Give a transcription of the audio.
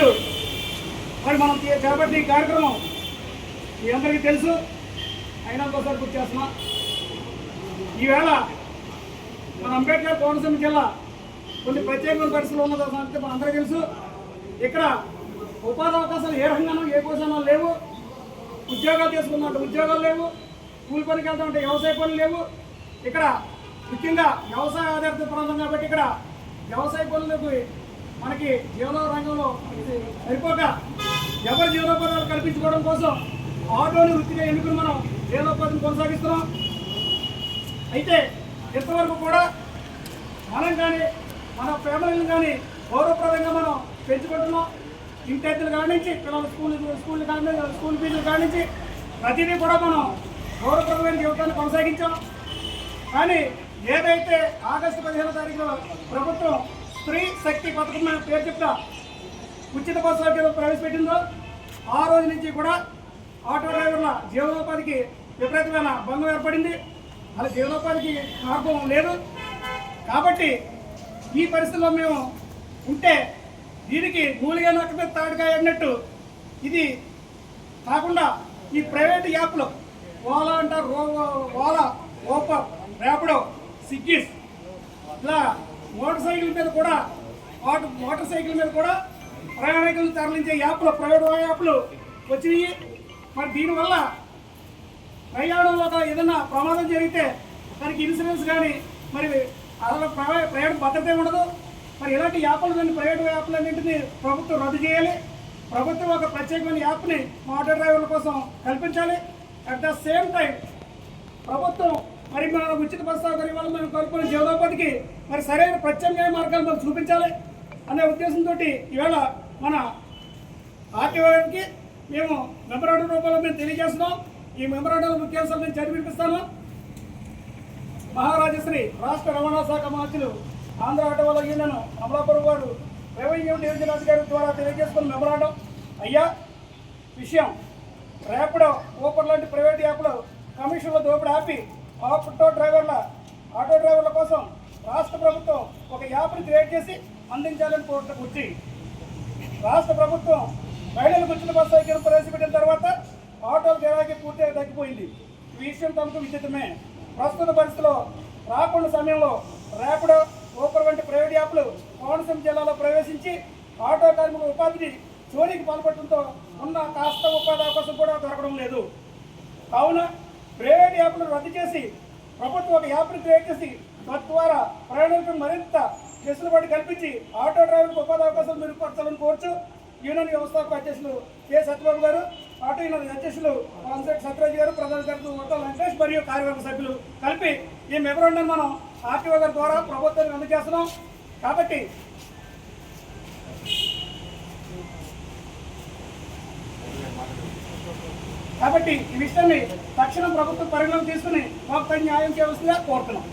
ఈరోజు మరి మనం చేపట్టిన ఈ కార్యక్రమం మీ అందరికీ తెలుసు, అయినా ఒకసారి గుర్తు చేస్తున్నా. ఈవేళ మన అంబేద్కర్ కోనసీమ జిల్లా కొన్ని ప్రత్యేకమైన పరిస్థితులు ఉన్న సంగతి మన అందరికీ తెలుసు. ఇక్కడ ఉపాధి అవకాశాలు ఏ రకంగానూ ఏ కోసమో లేవు. ఉద్యోగాలు చేసుకున్నట్టు ఉద్యోగాలు లేవు, కూలి పనికి వెళ్తామంటే వ్యవసాయ పనులు లేవు. ఇక్కడ ముఖ్యంగా వ్యవసాయ ఆధారిత ప్రాంతం కాబట్టి ఇక్కడ వ్యవసాయ పనులకు మనకి జీవన రంగంలో సరిపోక ఎవరి జీవనోపాధాలు కల్పించుకోవడం కోసం ఆటోని వృత్తిగా ఎన్నుకుని మనం జీవనోపాధిని కొనసాగిస్తున్నాం. అయితే ఇంతవరకు కూడా మనం కానీ మన ఫ్యామిలీని కానీ గౌరవప్రదంగా మనం పెంచుకుంటున్నాం. ఇంటెత్తులు కానించి పిల్లల స్కూల్ ఫీజులు కానించి ప్రతిదీ కూడా మనం గౌరవప్రదమైన జీవితాన్ని కొనసాగించాం. కానీ ఏదైతే ఆగస్టు 15వ తారీఖున ప్రభుత్వం స్త్రీ శక్తి పథకం పేరు చెప్తా ఉచిత బస్సు సౌకర్యం ప్రవేశపెట్టిందో ఆ రోజు నుంచి కూడా ఆటో డ్రైవర్ల జీవనోపాధికి విపరీతమైన భంగం ఏర్పడింది. అలా జీవనోపాధికి మార్గం లేదు. కాబట్టి ఈ పరిస్థితుల్లో మేము ఉంటే దీనికి మూలిగా నక్క మీద తాడుకాయ అన్నట్టు ఇది కాకుండా ఈ ప్రైవేట్ యాప్లు ఓలా అంటారు, ఓలా, ఓపర్, ర్యాపిడో, స్విగ్గీస్ ఇలా మోటార్ సైకిల్ మీద కూడా ప్రయాణికులు తరలించే యాప్లు, ప్రైవేట్ యాప్లు వచ్చినాయి. మరి దీనివల్ల ప్రయాణంలో ఏదైనా ప్రమాదం జరిగితే దానికి ఇన్సూరెన్స్ కానీ మరి అసలు ప్రయాణ భద్రత ఉండదు. మరి ఇలాంటి యాప్లు కానీ ప్రైవేట్ యాప్లన్నింటినీ ప్రభుత్వం రద్దు చేయాలి. ప్రభుత్వం ఒక ప్రత్యేకమైన యాప్ని ఆటో డ్రైవర్ల కోసం కల్పించాలి. అట్ ద సేమ్ టైం ప్రభుత్వం మరి మన ఉచిత బస్సు సౌకర్యం వల్ల మనం కోరుకునే జీవనోపాధికి మరి సరైన ప్రత్యామ్నాయ మార్గాలు మనం చూపించాలి అనే ఉద్దేశంతో ఈవేళ మన ఆర్టీఓకి మేము మెమరాండం రూపంలో మేము తెలియజేస్తున్నాం. ఈ మెమరాండంలో ముఖ్యాంశాలు నేను చదివి వినిపిస్తాను. మహారాజశ్రీ రాష్ట్ర రవాణా శాఖ మంత్రులు ఆంధ్ర ఆటో వాళ్ళ యూనియన్ అమలాపురం వారు రెవెన్యూ డివిజన్ అధికారి ద్వారా తెలియజేసుకున్న మెమరాండం. అయ్యా, విషయం ర్యాపిడో, ఊపర్ లాంటి ప్రైవేట్ యాప్లు కమిషన్ల దోపిడీ ఆపి ఆటో డ్రైవర్ల కోసం రాష్ట్ర ప్రభుత్వం ఒక యాప్ని క్రియేట్ చేసి అందించాలని కోరటం వచ్చి రాష్ట్ర ప్రభుత్వం మహిళలకు ఉచిత బస్సు సౌకర్యం ప్రవేశపెట్టిన తర్వాత ఆటోల గిరాకీ పూర్తిగా తగ్గిపోయింది. ఈ విషయం తమకు విదితమే. ప్రస్తుత పరిస్థితిలో రాకుండా సమయంలో ర్యాపిడో, ఊపర్ వంటి ప్రైవేట్ యాప్లు కోనసీమ జిల్లాలో ప్రవేశించి ఆటో కార్మికుల ఉపాధిని చోరీకి పాల్పడటంతో ఉన్న కాస్త ఉపాధి అవకాశం కూడా దొరకడం లేదు. కావున ప్రైవేట్ యాప్లను రద్దు చేసి ప్రభుత్వం ఒక యాప్ను క్రియేట్ చేసి తద్వారా ప్రయాణికులకు మరింత వెసులుబాటు కల్పించి ఆటో డ్రైవర్లకు ఉపాధి అవకాశాలు మెరుగుపరచాలని కోరుచు యూనియన్ వ్యవస్థాపక అధ్యక్షులు కె సత్యబాబు గారు, ఆటో యూనియన్ అధ్యక్షులు సత్యరాజు గారు, ప్రధాన కార్యదర్శి వెంకటేష్ మరియు కార్యవర్గ సభ్యులు కలిపి ఈ మెమరాండం మనం ఆర్టీఓ గారి ద్వారా ప్రభుత్వానికి అందజేస్తున్నాం. కాబట్టి ఈ విషయాన్ని తక్షణం ప్రభుత్వం పరిగణలోకి తీసుకుని మాకు న్యాయం చేయవలసిందిగా కోరుతున్నాం.